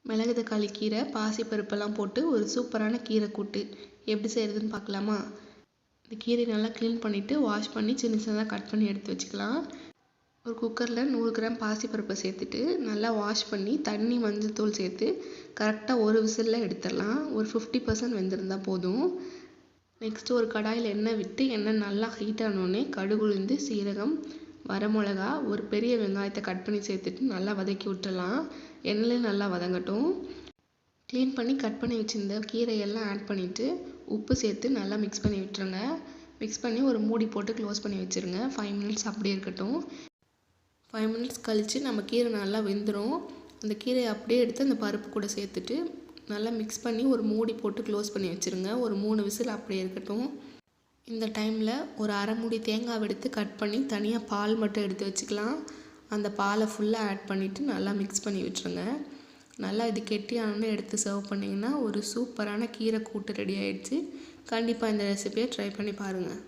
மிளகு தக்காளி கீரை, பாசிப்பருப்பெல்லாம் போட்டு ஒரு சூப்பரான கீரை கூட்டு எப்படி செய்கிறதுன்னு பார்க்கலாமா? இந்த கீரையை நல்லா க்ளீன் பண்ணிவிட்டு வாஷ் பண்ணி சின்ன சின்னதாக கட் பண்ணி எடுத்து வச்சுக்கலாம். ஒரு குக்கரில் 100 கிராம் பாசிப்பருப்பை சேர்த்துட்டு நல்லா வாஷ் பண்ணி தண்ணி மஞ்சள் தூள் சேர்த்து கரெக்டாக ஒரு விசிலில் எடுத்துடலாம். ஒரு 50% வெந்திருந்தால் போதும். நெக்ஸ்ட்டு ஒரு கடாயில் எண்ணெய் விட்டு எண்ணெய் நல்லா ஹீட் ஆனோடனே கடுகு, உளுந்து, சீரகம், வரமிளகா, ஒரு பெரிய வெங்காயத்தை கட் பண்ணி சேர்த்துட்டு நல்லா வதக்கி விட்டுடலாம். எண்ணெயிலே நல்லா வதங்கட்டும். க்ளீன் பண்ணி கட் பண்ணி வச்சுருந்த கீரையெல்லாம் ஆட் பண்ணிவிட்டு உப்பு சேர்த்து நல்லா மிக்ஸ் பண்ணி விட்டுருங்க. மிக்ஸ் பண்ணி ஒரு மூடி போட்டு க்ளோஸ் பண்ணி வச்சுருங்க. 5 மினிட்ஸ் அப்படியே இருக்கட்டும். 5 மினிட்ஸ் கழித்து நம்ம கீரை நல்லா வெந்துடும். அந்த கீரையை அப்படியே எடுத்து அந்த பருப்பு கூட சேர்த்துட்டு நல்லா மிக்ஸ் பண்ணி ஒரு மூடி போட்டு க்ளோஸ் பண்ணி வச்சுருங்க. ஒரு 3 விசில் அப்படியே இருக்கட்டும். இந்த டைமில் ஒரு அரை மூடி தேங்காய் எடுத்து கட் பண்ணி தனியாக பால் மட்டும் எடுத்து வச்சுக்கலாம். அந்த பாலை ஃபுல்லாக ஆட் பண்ணிவிட்டு நல்லா மிக்ஸ் பண்ணி விட்டுருங்க. நல்லா இது கெட்டியானோன்னு எடுத்து சர்வ் பண்ணிங்கன்னா ஒரு சூப்பரான கீரை கூட்டு ரெடி ஆகிடுச்சு. கண்டிப்பாக இந்த ரெசிபியை ட்ரை பண்ணி பாருங்கள்.